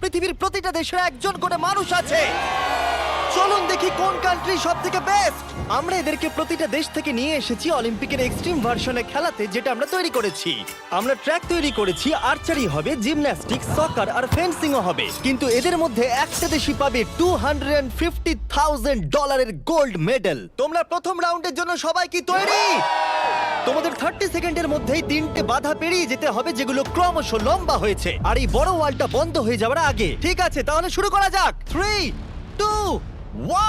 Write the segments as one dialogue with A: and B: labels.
A: পৃথিবীর প্রতিটা দেশের একজন করে মানুষ আছে। চলুন দেখি কোন কান্ট্রি সবথেকে বেস্ট। আমরা এদেরকে প্রতিটা দেশ থেকে নিয়ে এসেছি অলিম্পিকের এক্সট্রিম ভার্সনে খেলাতে, যেটা আমরা তৈরি করেছি। আমরা ট্র্যাক তৈরি করেছি, আর্চারি হবে, জিমন্যাস্টিক্স, সকার আর ফেন্সিংও হবে। কিন্তু এদের মধ্যে একটা দেশই পাবে $250,000 গোল্ড মেডেল। তোমরা প্রথম রাউন্ডের জন্য সবাই কি তৈরি? তোমাদের 30 সেকেন্ডের মধ্যেই 3টে বাধা পেরিয়ে যেতে হবে, যেগুলো ক্রমশ লম্বা হয়েছে, আর এই বড় ওয়ালটা বন্ধ হয়ে যাওয়ার আগে। ঠিক আছে, তাহলে শুরু করা যাক। 3, 2,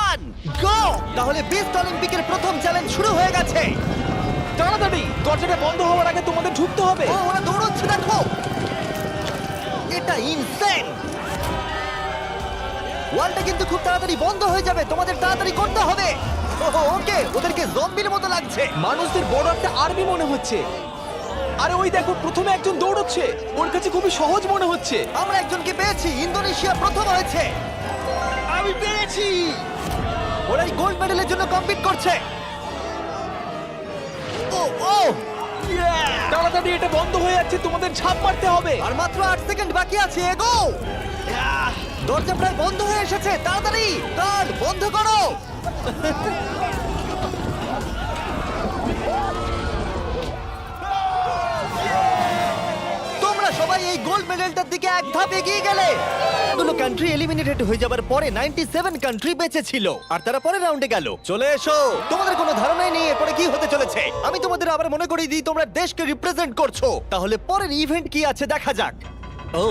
A: 1, গো! তাহলে বিস্ট অলিম্পিকের প্রথম চ্যালেঞ্জ শুরু হয়ে গেছে।
B: তাড়াতাড়ি দরজাটা বন্ধ হওয়ার আগে তোমাদের ঢুকতে হবে।
A: ও, ওরা দৌড়চ্ছে, দেখো। এটা ইনসেন। ওয়ালটা কিন্তু খুব তাড়াতাড়ি বন্ধ হয়ে যাবে, তোমাদের তাড়াতাড়ি করতে হবে। ওকে, ওদেরকে জম্বির মতো লাগছে।
B: মানুষদের বড় একটা আর্মি মনে হচ্ছে। আরে ওই দেখো, প্রথমে একজন দৌড়চ্ছে, ওর কাছে খুবই সহজ মনে হচ্ছে।
A: আমরা একজনকে পেয়েছি, ইন্দোনেশিয়া প্রথম হয়েছে।
B: আমি পেরেছি।
A: ওরা এই গোল্ড মেডেলের জন্য কম্পিট করছে। ও ও,
B: তাড়াতাড়ি, এটা বন্ধ হয়ে যাচ্ছে, তোমাদের ঝাঁপ মারতে হবে।
A: আর মাত্র 8 সেকেন্ড বাকি আছে, এগো। দরজা প্রায় বন্ধ হয়ে এসেছে, তাড়াতাড়ি কার্ড বন্ধ করো। তোমরা সবাই এই গোল্ড মেডেলটার দিকে এক ধাপ এগিয়ে গেলে। দুটো কান্ট্রি এলিমিনেটেড হয়ে যাবার পরে 97 কান্ট্রি বেঁচে ছিল, আর তারা পরের রাউন্ডে গেল। চলে এসো, তোমাদের কোনো ধারণাই নেই এরপরে কি হতে চলেছে। আমি তোমাদের আবার মনে করিয়ে দিই, তোমরা দেশকে রিপ্রেজেন্ট করছো। তাহলে পরের ইভেন্ট কি আছে দেখা যাক। ও,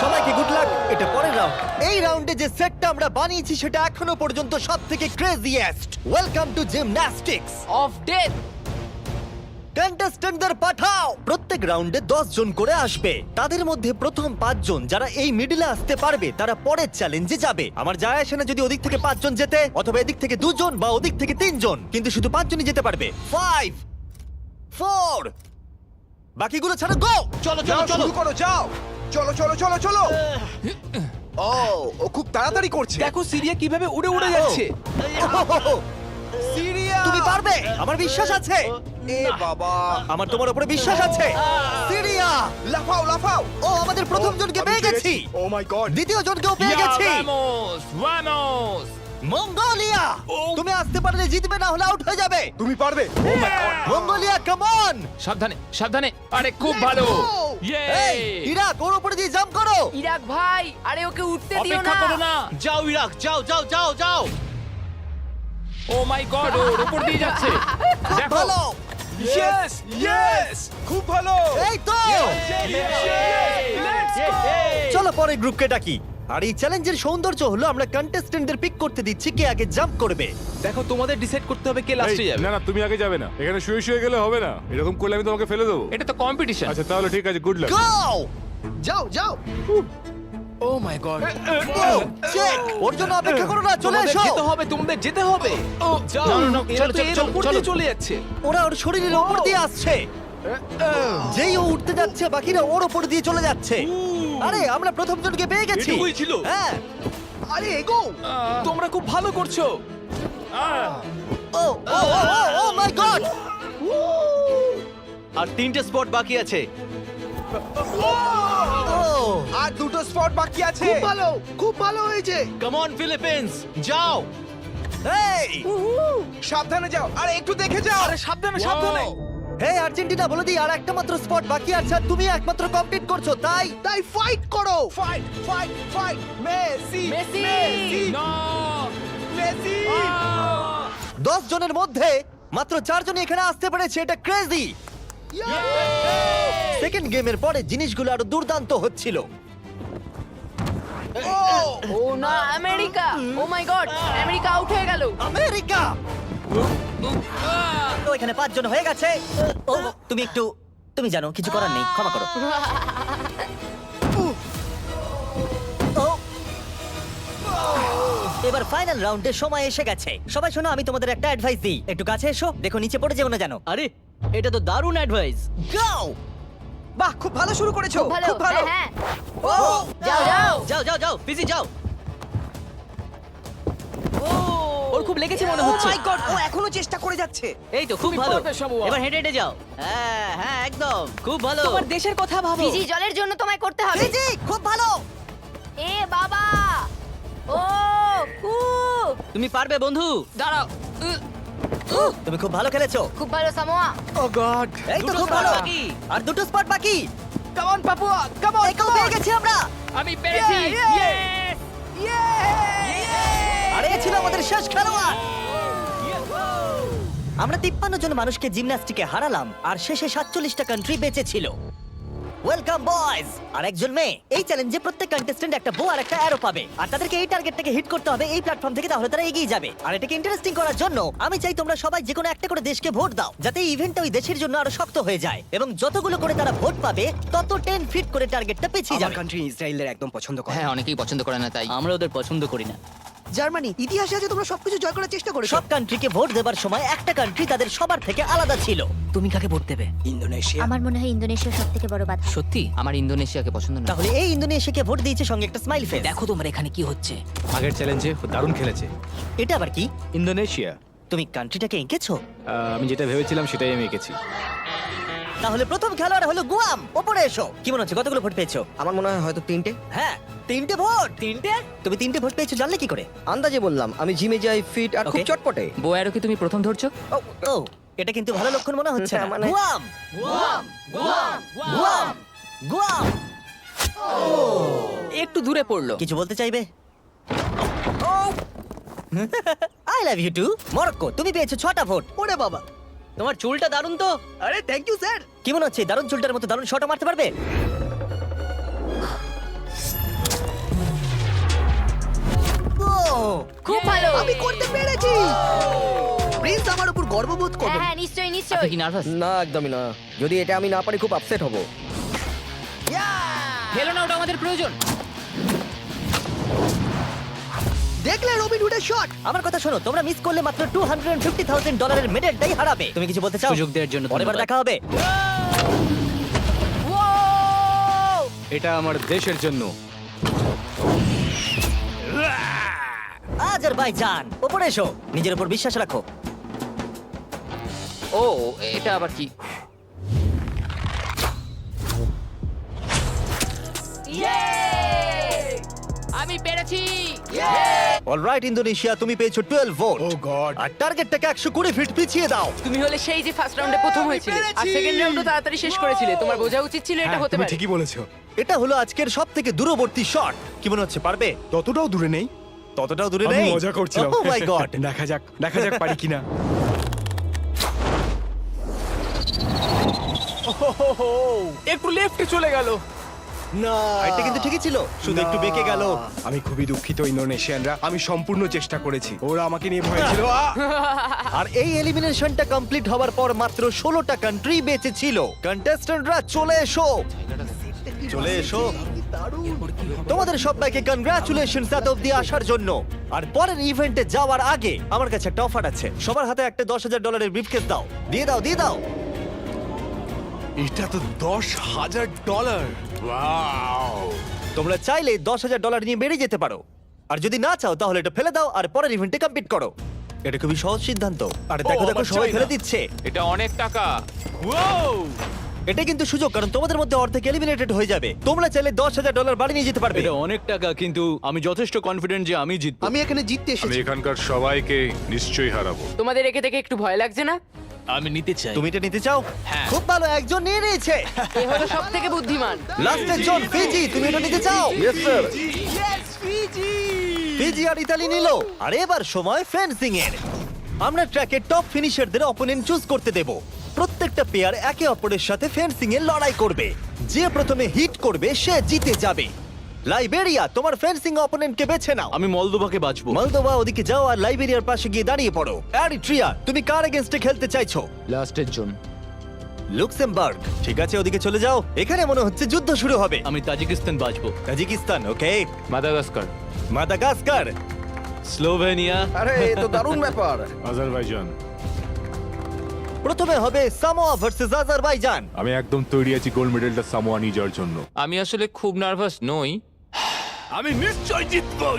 A: সবাইকে গুড লাক। এটা পরের রাউন্ড। এই রাউন্ডে যে সেটটা আমরা বানিয়েছি সেটা এখনো পর্যন্ত সবথেকে craziest. Welcome to gymnastics
C: of death.
A: কন্টেস্ট্যান্টদের পাঠাও। প্রত্যেক রাউন্ডে 10 জন করে আসবে। তাদের মধ্যে প্রথম 5 জন যারা এই মিডলে আসতে পারবে তারা পরের চ্যালেঞ্জে যাবে। আমার যায় আসে না যদি ওদিক থেকে 5 জন যেতে, অথবা এদিক থেকে 2 জন বা ওদিক থেকে 3 জন, কিন্তু শুধু 5 জনই যেতে পারবে। 5, 4, বাকিগুলো ছাড়ো, গো!
B: চলো চলো চলো, শুরু করো, যাও। চলো চলো চলো চলো। ও খুব তাড়াতাড়ি করছে। দেখো সিরিয়া কিভাবে উড়ে উড়ে যাচ্ছে।
A: ওহোহোহো!
B: সিরিয়া,
A: তুমি পারবে, আমার বিশ্বাস আছে।
B: এ বাবা,
A: আমার তোমার উপরে বিশ্বাস আছে। সিরিয়া,
B: লাফাও লাফাও।
A: ও, আমাদের প্রথম জনকে পেয়ে গেছি।
B: ও মাই গড।
A: দ্বিতীয় জনকেও পেয়ে গেছি।
C: Vamos vamos.
A: মঙ্গোলিয়া, তুমি আসতে পারলে জিতবে, না হলে আউট হয়ে যাবে।
B: তুমি পারবে। Oh my god.
A: Mongolia, come on!
C: সাবধানে সাবধানে। আরে খুব ভালো। ইয়ে।
A: এই, ইরাক, ওর উপরে দিয়ে জাম্প করো।
D: ইরাক ভাই, আরে ওকে উঠতে দিও
C: অপেক্ষা
D: না।
C: করো না।
A: যাও ইরাক, যাও যাও যাও যাও।
C: ও মাই গড, ওর উপর দিয়ে যাচ্ছে।
A: খুব
C: দেখো।
A: ভালো।
B: ইয়েস ইয়েস, খুব ভালো।
A: এই তো, চলো পরে গ্রুপকে ডাকি। আর এই চ্যালেঞ্জের সৌন্দর্য হলো আমরা কন্টেস্টেন্টদের পিক করতে দিচ্ছি কে আগে জাম্প করবে।
B: দেখো, তোমাদের ডিসাইড করতে হবে কে লাস্টে
E: এই,
B: যাবে।
E: না না, তুমি আগে যাবে না, এখানে শুয়ে শুয়ে গেলে হবে না। এরকম করলে আমি তোমাকে ফেলে দেবো।
C: এটা তো কম্পিটিশন।
E: আচ্ছা তাহলে ঠিক আছে, গুড লাক।
A: গো!
B: যাও যাও। ও মাই গড।
A: চেক, ওর জন্য অপেক্ষা করো না, চলে এসো।
B: যেতে হবে, তোমাদের যেতে হবে। ও যাও।
C: না, না, না,
B: এরা
C: চলো,
B: তো
C: চলো,
B: এর
C: চলো,
B: উপর
C: চলো।
B: দিয়ে চলে যাচ্ছে।
A: ওরা ওর শরীরের ওপর দিয়ে আসছে। যেই ও উঠতে যাচ্ছে, বাকিরা ওর ওপর দিয়ে চলে যাচ্ছে। আরে আমরা প্রথম জনকে পেয়ে গেছি।
B: এটুকুই ছিল?
A: হ্যাঁ।
B: আরে এগো, তোমরা খুব ভালো করছো।
A: ও ও ও মাই গড!
F: আর 3টে স্পট বাকি আছে।
A: ও,
B: আর 2টো স্পট বাকি আছে। খুব ভালো হয়েছে।
F: কাম অন ফিলিপিন্স, যাও।
A: এই,
B: সাবধানে যাও, আরে একটু দেখে যাও। আরে সাবধানে সাবধানে।
A: হে আর্জেন্টিনা, বলে দিই আর একটা মাত্র স্পট বাকি আছে, আর তুমি একমাত্র কমপ্লিট করছো, তাই
B: তাই ফাইট করো। Fight fight fight. Messi
D: Messi.
C: না।
B: মেসি।
A: 10 জনের মধ্যে মাত্র 4 জনই এখানে আসতে পেরেছে। এটা ক্রেজি। সেকেন্ড গেমের পরে জিনিসগুলো আরো দুর্দান্ত হচ্ছিল।
D: ও না, America. O my god, America out হয়ে গেল।
A: আমেরিকা, তো এখানে 5 জন হয়ে গেছে। ও, তুমি জানো কিছু করার নেই, ক্ষমা করো। ও, এবার ফাইনাল রাউন্ডে সময় এসে গেছে। সবাই শোনো, আমি তোমাদের একটা অ্যাডভাইস দিই, একটু কাছে এসো, দেখো নিচে পড়ে যেও না জানো।
F: আরে এটা তো দারুণ অ্যাডভাইস।
A: যাও।
B: বাহ, খুব ভালো শুরু করেছো।
D: ভালো,
B: খুব ভালো।
D: হ্যাঁ।
B: ও
D: যাও যাও।
F: যাও যাও যাও, পিসি যাও।
B: ওর
F: খুব লেগেছে মনে
B: ও
F: হচ্ছে
B: মাই গড, ও এখনো চেষ্টা করে যাচ্ছে।
F: এই তো খুব
C: তুমি
F: ভালো
C: পারবে, সামুয়া।
F: এবার হেঁটে হেঁটে যাও হ্যাঁ হ্যাঁ একদম খুব ভালো
B: তোমার দেশের কথা ভাবো।
D: ফিজি জলের জন্য তোমায় করতে হবে
A: ফিজি খুব ভালো।
D: এ বাবা ও উ
F: তুমি পারবে বন্ধু
C: দাঁড়াও
A: তুমি খুব ভালো খেলেছো।
D: খুব ভালো সামোয়া
B: ও গড।
A: এই তো
F: দুটো
A: খুব
F: spot
A: ভালো।
F: বাকি।
A: আর দুটো স্পট বাকি।
B: Come on Papua, come on.
A: একেও পেয়ে গেছি আমরা।
C: আমি পেরেছি Yes!
A: আর এ ছিল আমাদের শেষ খেলোয়াড়। আমরা 53 জন মানুষকে জিমন্যাস্টিকে হারালাম আর শেষে 47টা কান্ট্রি বেঁচে ছিল। Welcome boys. আর একজন মেয়ে। এই চ্যালেঞ্জে প্রত্যেক কন্টেস্ট্যান্ট একটা বো আর একটা অ্যারো পাবে আর তাদেরকে এই টার্গেটটাকে হিট করতে হবে এই প্ল্যাটফর্ম থেকে, তাহলে তারা এগিয়ে যাবে। আর এটাকে ইন্টারেস্টিং করার জন্য আমি চাই তোমরা সবাই যে কোনো একটা করে দেশকে ভোট দাও, যাতে এই ইভেন্টটা ওই দেশের জন্য আরো শক্ত হয়ে যায় এবং যতগুলো করে তারা ভোট পাবে তত 10 ফিট করে টার্গেটটা পিছিয়ে
B: আমার
A: যাবে।
B: কান্ট্রি ইসরায়েলের একদম পছন্দ করে।
C: হ্যাঁ অনেকেই পছন্দ করে না তাই
F: আমরা ওদের পছন্দ করি না
B: জার্মানি, ইতিহাসে আছে তোমরা সবকিছু জয় করার চেষ্টা করেছো।
A: সব কান্ট্রিকে ভোট দেবার সময় একটা কান্ট্রি তাদের সবার থেকে আলাদা ছিল।
F: তুমি কাকে ভোট দেবে
B: ইন্দোনেশিয়া।
G: আমার মনে হয় ইন্দোনেশিয়া সব থেকে বড় বাধা।
F: সত্যি
C: আমার ইন্দোনেশিয়াকে পছন্দ না
A: তাহলে এই ইন্দোনেশিয়াকে ভোট দিয়েছে সঙ্গে একটা স্মাইল ফেস।
F: দেখো তোমার এখানে কি হচ্ছে
H: আগের চ্যালেঞ্জে দারুণ খেলেছে
A: এটা আবার কি?
H: ইন্দোনেশিয়া।
A: তুমি কান্ট্রিটাকে এঁকেছো?
H: আমি যেটা ভেবেছিলাম সেটাই আমি এঁকেছি।
A: তাহলে প্রথম খেলোয়াড় হলো গুয়াম। ওপরে এসো। কি মনে হচ্ছে কতগুলো ভোট পেয়েছো?
B: আমার মনে হয় হয়তো 3টে।
A: হ্যাঁ 3টে ভোট। 3টে? তুমি 3টে ভোট পেয়েছো জানলে কি করে?
B: আন্দাজে বললাম, আমি জিমে যাই, ফিট আর খুব
A: Okay.
B: চটপটে।
C: বউয়ারও কি তুমি প্রথম ধরছো
A: ও এটা কিন্তু ভালো লক্ষণ মনে হচ্ছে না।
B: মানে-
A: গুয়াম গুয়াম গুয়াম গুয়াম।
C: একটু দূরে পড়লো
A: কিছু বলতে চাইবে? I love you too. Morocco তুমি পেয়েছো 6টা ভোট।
F: ওরে বাবা তোমার চুলটা দারুণ তো
B: আরে থ্যাংক ইউ স্যার।
A: কি মনে হচ্ছে দারুণ চুলটার মতো দারুণ শটও মারতে পারবে? ও
D: খুব ভালো
B: আমি করতে পেরেছি। প্রিন্স আমার উপর গর্ববোধ করবে।
D: হ্যাঁ নিশ্চয়ই
C: আপনি
D: নিশ্চয়ই
C: কি নার্ভাস
B: না একদমই না, যদি এটা আমি না পারি খুব আপসেট হব।
C: খেলো না ওটা আমাদের প্রয়োজন
B: দেখলে রবিন হুডের শট।
A: আমার কথা শোনো, তোমরা মিস করলে মাত্র $250,000 মেডেলটাই হারাবে। তুমি কিছু বলতে চাও?
F: সুযোগ দেওয়ার জন্য
A: পরের বার
F: ধন্যবাদ।
A: দেখা হবে।
H: এটা আমার দেশের জন্য।
A: আজারবাইজান ওপরে এসো। নিজের উপর বিশ্বাস রাখো।
C: ও এটা আবার কি আমি পেরেছি
A: অলরাইট ইন্দোনেশিয়া তুমি পেয়েছো 12 ভোট।
H: ও গড।
A: আর টার্গেটটাকে 120 ফিট পিছিয়ে দাও।
I: তুমি হলে সেই যে ফার্স্ট রাউন্ডে প্রথম হয়েছিলে আর সেকেন্ড রাউন্ডও তাড়াতাড়ি শেষ করেছিলে। তোমার বোঝা উচিত ছিল এটা হতে
H: তুমি
I: পারে।
H: ঠিকই বলেছো।
A: এটা হলো আজকের সবথেকে দূরবর্তী শট। কি মনে হচ্ছে পারবে?
H: ততটাও দূরে নেই।
A: ততটাও দূরে
H: আমি
A: নেই।
H: মজা করছিলাম।
A: ও মাই গড।
H: দেখা যাক পারি কিনা।
C: একটু লেফটে চলে গেল
H: না,
A: এটা কিন্তু ঠিকই ছিল, শুধু একটু বেঁকে গেল।
H: আমি খুবই দুঃখিত ইন্দোনেশিয়ানরা, আমি সম্পূর্ণ চেষ্টা করেছি। ওরা আমাকে নিয়ে ভয় ছিল।
A: আর এই এলিমিনেশনটা কমপ্লিট হওয়ার পর মাত্র 16টা কান্ট্রি বেঁচে ছিল। কন্টেস্ট্যান্টরা চলে এসো, চলে এসো। তোমাদের সবাইকে কনগ্রাচুলেশনস এত অব্দি আসার জন্য। আর পরের ইভেন্টে যাওয়ার আগে আমার কাছে একটা অফার আছে। সবার হাতে একটা $10,000 ব্রিফকেস দাও। দিয়ে দাও দিয়ে দাও।
H: এটা তো $10,000।
A: তোমরা চাইলে $10,000 নিয়ে বেরিয়ে যেতে পারো, আর যদি না চাও তাহলে এটা ফেলে দাও আর পরের ইভেন্টে কমপ্লিট করো। এটা খুবই সহজ সিদ্ধান্ত। আর দেখো দেখো
H: আমার
A: সবাই
H: চাই না।
A: ফেলে দিচ্ছে।
C: এটা অনেক টাকা
A: এটা কিন্তু সুযোগ, কারণ তোমাদের মধ্যে অর্ধেক এলিমিনেটেড হয়ে যাবে। তোমরা চাইলে $10,000 বাড়ি নিয়ে যেতে পারবে।
F: এটা অনেক টাকা কিন্তু আমি যথেষ্ট কনফিডেন্ট যে আমি জিতবো
B: আমি এখানে জিততে
E: আমি
B: এসেছি।
E: এখানকার সবাইকে নিশ্চয়ই হারাবো।
I: তোমাদের একে দেখে একটু ভয় লাগছে না?
F: আমি নিতে চাই
A: তুমি এটা নিতে চাও? খুব ভালো, একজন নিয়ে নিয়েছে।
I: এ হলো সবথেকে বুদ্ধিমান।
A: লাস্টের জন ফিজি, তুমি এটা নিতে চাও? ফিজি আর ইতালি নিল। আর এবার সময় ফেন্সিং এর। আমরা ট্র্যাকের টপ ফিনিশারদের অপোনেন্ট চুজ করতে দেব। প্রত্যেকটা পেয়ার একে অপরের সাথে ফেন্সিং এ লড়াই করবে। যে প্রথমে হিট করবে সে জিতে যাবে। লাইবেরিয়া, তোমার ফেন্সিং অপোনেন্টকে বেছে নাও।
F: আমি মলদোভাকে বাঁচবো
A: মলদোভা ওদিকে যাও আর লাইবেরিয়ার পাশে গিয়ে দাঁড়িয়ে পড়ো। এরিট্রিয়া, তুমি কার এগেইনস্টে খেলতে চাইছো?
C: লাস্টের জন
A: লুক্সেমবার্গ, ঠিক আছে ওদিকে চলে যাও। এখানে মনে হচ্ছে যুদ্ধ শুরু হবে।
F: আমি তাজিকিস্তান বাঁচবো
A: তাজিকিস্তান, ওকে।
C: মাদাগাস্কার
A: মাদাগাস্কার,
F: স্লোভেনিয়া
B: আরে এ তো দারুণ ব্যাপার।
E: আজারবাইজান।
A: প্রথমে হবে সামোয়া ভার্সেস আজারবাইজান।
E: আমি একদম তৈরি আছি গোল্ড মেডেলটা সামোয়া নিয়ে যাওয়ার জন্য।
C: আমি আসলে খুব নার্ভাস নই
E: আমি নিশ্চয় জিতবো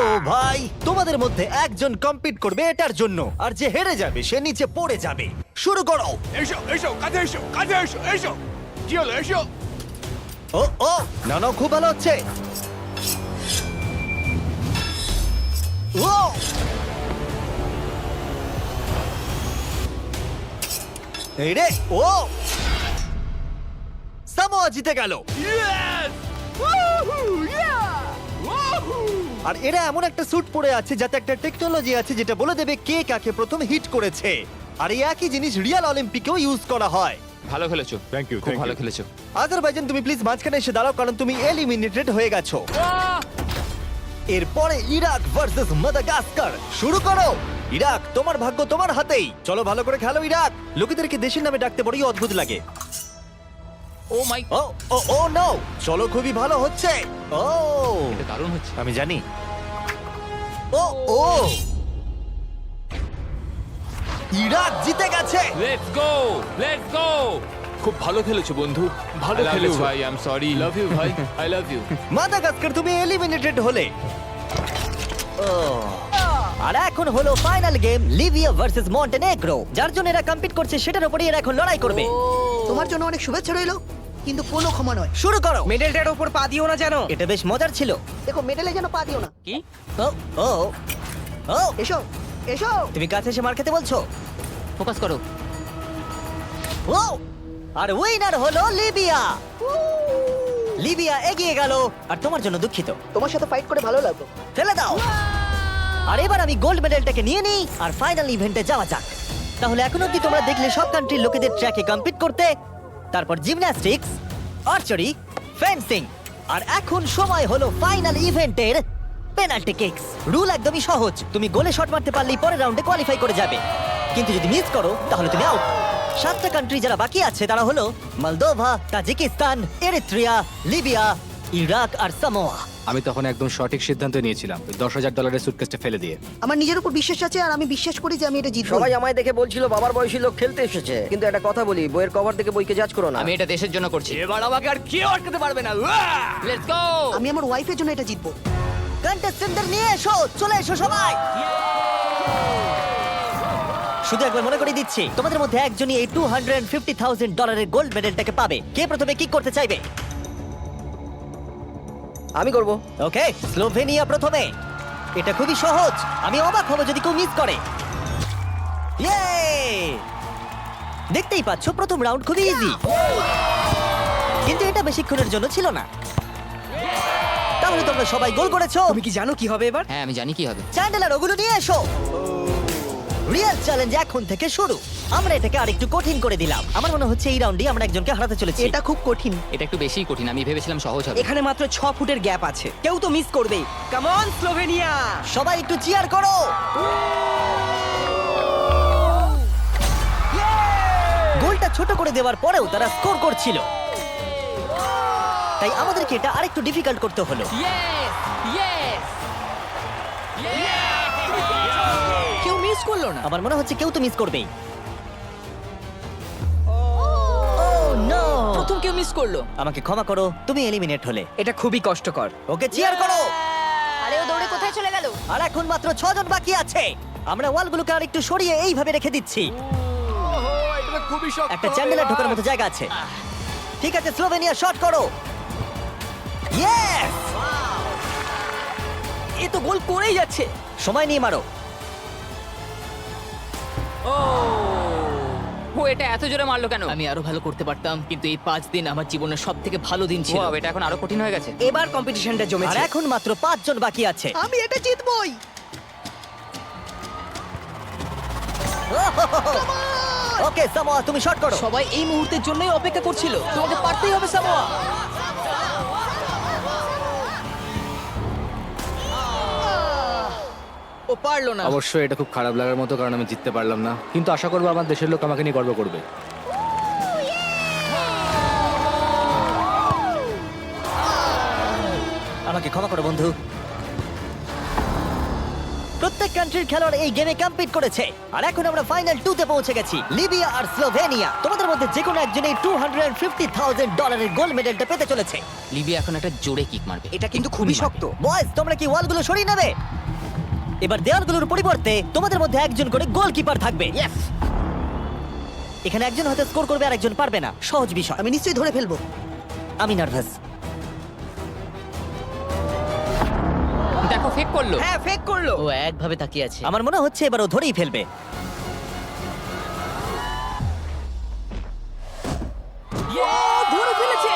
A: ও ভাই, তোমাদের মধ্যে একজন কম্পিট করবে এটার জন্য, আর যে হেরে যাবে সে নিচে পড়ে যাবে। শুরু করো।
E: এসো এসো কাছে এসো কাছে এসো এসো কি হলো এসো
A: ও ও, না না, খুব ভালো হচ্ছে। ও এই রে, ও সামোয়া জিতে গেল। আর এরা এমন একটা স্যুট পরে আছে যাতে একটা টেকনোলজি আছে যেটা বলে দেবে কে কাকে প্রথম হিট করেছে। আর এই একই জিনিস রিয়াল অলিম্পিকেও ইউজ করা হয়।
C: ভালো খেলেছো,
E: Thank you,
C: খুব
E: thank
C: ভালো
E: you.
C: খেলেছো।
A: আজারবাইজান, তুমি প্লিজ মাঝখানে এসে দাঁড়াও, কারণ তুমি এলিমিনেটেড হয়ে গেছো। এরপরে ইরাক ভার্সেস মাদাগাস্কার। শুরু করো। ইরাক, তোমার ভাগ্য তোমার হাতেই। চলো ভালো করে খেলো ইরাক। লোকেদেরকে দেশের নামে ডাকতে বড়ই অদ্ভুত লাগে।
C: ও মাই,
A: ও ও ও নো, চলো খুবই ভালো হচ্ছে। ও
C: এটা দারুণ হচ্ছে।
A: আমি জানি। ও ও, ইরাক জিতে গেছে।
C: Let's go, let's go.
F: খুব ভালো খেলেছো বন্ধু, ভালো
C: I love you,
F: খেলেছো
C: ভাই, I am sorry.
F: Love you ভাই, আই লাভ ইউ।
A: মাদাগাস্কার, তুমি এলিমিনেটেড হলে। ও, আর এখন হলো final game, Libya versus Montenegro. যার জন্য এরা কম্পিট করছে সেটার উপরই এরা এখন লড়াই করবে।
J: তোমার জন্য অনেক শুভেচ্ছা রইলো, কিন্তু কোনো ক্ষমা নয়।
A: শুরু করো।
I: মেডেলটার উপর পা দিও না জানো।
A: এটা বেশ মজার ছিল।
J: দেখো, মেডেলে যেন পা দিও না।
I: কি?
A: ও ও ও,
J: এসো এসো।
A: তুমি কাছে এসে মার খেতে বলছো?
I: ফোকাস করো।
A: ও, আর উইনার হলো লিবিয়া। লিবিয়া এগিয়ে গেল। আর তোমার জন্য দুঃখিত।
J: তোমার সাথে ফাইট করে ভালো লাগলো।
A: ফেলে দাও। আর এবার আমি গোল্ড মেডেলটাকে নিয়ে নিই আর ফাইনাল ইভেন্টে যাওয়া যাক। তাহলে এখন অব্দি তোমরা দেখলে সব কান্ট্রির লোকেদের ট্র্যাকে কম্পিট করতে, তারপর জিমন্যাস্টিক্স, আর্চারি, ফেন্সিং, আর এখন সময় হলো ফাইনাল ইভেন্টের পেনাল্টি কিকস। রুল একদমই সহজ, তুমি গোলে শট মারতে পারলেই পরের রাউন্ডে কোয়ালিফাই করে যাবে, কিন্তু যদি মিস করো তাহলে তুমি আউট। 7টা কান্ট্রি যারা বাকি আছে তারা হলো Moldova, Tajikistan, Eritrea, Libya, Iraq আর সামোয়া।
F: আমি তখন একদম সঠিক সিদ্ধান্ত নিয়েছিলাম, $10,000 সুটকেসটা ফেলে দিয়ে।
J: আমার নিজের উপর বিশ্বাস আছে, আর আমি বিশ্বাস করি যে আমি এটা জিতবো।
K: সবাই আমায় দেখে বলছিল বাবার বয়সী লোক খেলতে এসেছে, কিন্তু একটা কথা বলি, বইয়ের কভার থেকে বইকে জাজ করো না।
I: আমি এটা দেশের জন্য করছি।
C: এবার আমাকে আর কেউ আটকাতে পারবে না।
I: Let's go.
J: আমি আমার ওয়াইফের জন্য এটা জিতবো।
A: কন্টেস্টেন্টদের নিয়ে এসো, চলে এসো সবাই। শুধু একবার মনে করে দিচ্ছি, তোমাদের মধ্যে একজনই এই $250,000 গোল্ড মেডেলটাকে পাবে। কে প্রথমে কি করতে চাইবে?
K: আমি করব।
A: ওকে, স্লোভেনিয়া প্রথমে। এটা খুবই সহজ, আমি অবাক হব যদি কেউ মিস করে। ইয়ে! দেখতেই পাচ্ছ প্রথম রাউন্ড খুবই ইজি, কিন্তু এটা বেশিক্ষণের জন্য ছিল না। তাহলে তোমরা সবাই গোল করেছো।
I: তুমি কি জানো কি হবে এবার? হ্যাঁ, আমি জানি কি হবে।
A: চ্যান্ডেলার, ওগুলো নিয়ে এসো। রিয়েল চ্যালেঞ্জ এখন থেকে শুরু। আমরা এটাকে আরেকটু কঠিন করে দিলাম। আমার মনে হচ্ছে এই রাউন্ডে আমরা একজনকে হারাতে চলেছি।
J: এটা খুব কঠিন।
I: এটা একটু বেশিই কঠিন, আমি ভেবেছিলাম সহজ হবে।
K: এখানে মাত্র 6 ফুটের গ্যাপ আছে, কেউ তো মিস করবেই। Come on Slovenia!
A: সবাই একটু চিয়ার করো। গোলটা ছোট করে দেওয়ার পরেও তারা স্কোর করছিল, তাই আমাদেরকে এটা আরেকটু ডিফিকাল্ট করতে হলো।
I: ইয়েস! ইয়েস! কেউ মিস করলো না।
A: আমার মনে হচ্ছে কেউ তো মিস করবেই। Oh, no!
I: প্রথম কেউ মিস করলো।
A: আমাকে ক্ষমা করো, তুমি এলিমিনেট হলে।
K: এটা খুবই কষ্টকর।
A: ওকে চিয়ার করো।
D: আরে ও দৌড়ে কোথায় চলে গেল?
A: আর এখন মাত্র 6 জন বাকি আছে। আমরা ওয়ালগুলোকে আরেকটু সরিয়ে এইভাবে রেখে দিচ্ছি।
E: এটা খুবই শক্ত।
A: একটা চ্যান্ডেলার ঢোকার মতো জায়গা আছে। ঠিক আছে, স্লোভেনিয়া শট করো। ইয়েস!
I: এ তো গোল করেই যাচ্ছে।
A: সময় নিয়ে মারো।
I: ও এটা এত জোরে মারলো কেন? আমি আরো ভালো করতে পারতাম, কিন্তু এই 5 দিন আমার জীবনের সবথেকে ভালো দিন ছিল। ওয়াও, এটা এখন আরো কঠিন হয়ে গেছে।
K: এবার কম্পিটিশনটা
A: আর
K: জমেছে।
A: এখন মাত্র 5 জন বাকি আছে।
J: আমি এটা জিতবই।
A: ওকে সামোয়া, তুমি শট করো।
I: সবাই এই মুহূর্তের জন্যই অপেক্ষা করছিল। তোমাকে পারতেই হবে সামোয়া। ও পারলো না।
F: অবশ্যই এটা খুব খারাপ লাগার মতো, কারণ আমি জিততে পারলাম না, কিন্তু আশা করবো আমার দেশের লোক আমাকে নিয়ে গর্ব করবে।
A: আমাকে ক্ষমা করো বন্ধু। প্রত্যেক কান্ট্রির খেলোয়াড় এই গেমে কম্পিট করেছে আর এখন আমরা ফাইনাল 2 তে পৌঁছে গেছি, লিবিয়া আর স্লোভেনিয়া। তোমাদের মধ্যে যে কোনো একজন এই $250,000 গোল্ড মেডেলটা পেতে চলেছে।
I: লিবিয়া এখন একটা জোরে কিক মারবে।
B: এটা কিন্তু খুবই শক্ত।
A: বয়েজ, তোমরা কি ওয়ালগুলো সরিয়ে নেবে? এবার দেওয়ালগুলোর পরিবর্তে তোমাদের মধ্যে একজন করে গোলকিপার থাকবে।
I: ইয়েস।
A: এখানে একজন হয়তো স্কোর করবে আর একজন পারবে না, সহজ বিষয়।
J: আমি নিশ্চয়ই ধরে ফেলবো।
A: আমি নার্ভাস।
I: দেখো ফেক করলো।
B: হ্যাঁ, ফেক করলো।
I: ও একভাবে তাকিয়ে আছে।
A: আমার মনে হচ্ছে এবার ও ধরেই ফেলবে।
I: ধরে ফেলেছে।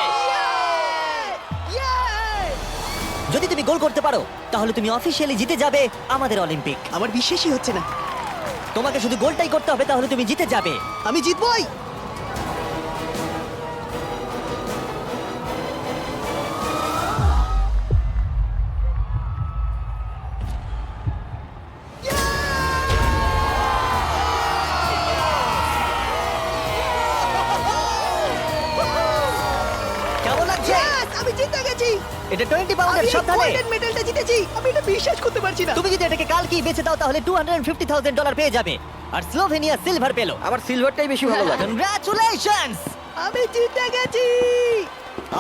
A: যদি তুমি গোল করতে পারো তাহলে তুমি অফিসিয়ালি জিতে যাবে আমাদের অলিম্পিক।
J: আমার বিশ্বাসই হচ্ছে না।
A: তোমাকে শুধু গোলটাই করতে হবে, তাহলে তুমি জিতে যাবে।
J: আমি জিতবই।
A: কেমন লাগছে?
J: Yes, আমি জিতে গেছি।
A: এটা 20 পাউন্ডের
J: আমি এই
A: সাবধানে।
J: গোল্ডেন মেডেলটা জিতেছি। আমি এটা বিশ্বাস করতে পারছি না।
A: তুমি যদি এটাকে কালকেই বেচে দাও তাহলে $250,000 পেয়ে যাবে। আর স্লোভেনিয়া সিলভার পেলো।
K: আমার সিলভারটাই বেশি ভালো লাগে।
A: কংগ্রাচুলেশনস!
J: আমি জিতে গেছি।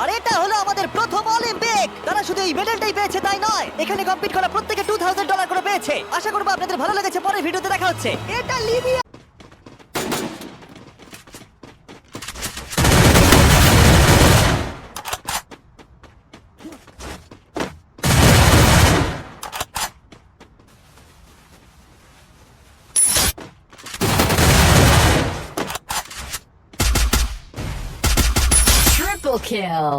A: আর এটা হলো আমাদের প্রথম অলিম্পিক। তারা শুধু এই মেডেলটাই পেয়েছে তাই নয়, এখানে কম্পিট করা প্রত্যেকে $2,000 করে পেয়েছে। আশা করবো আপনাদের ভালো লেগেছে। পরের ভিডিওতে দেখা হচ্ছে।
J: এটা Libya.
D: Triple kill.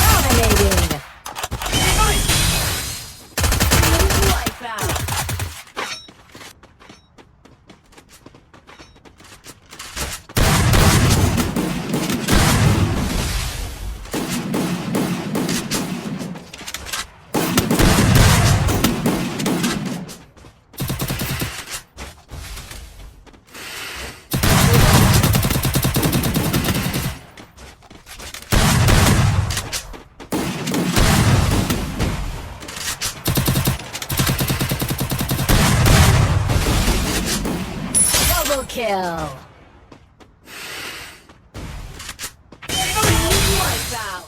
D: Dominating. Double kill. Wipeout.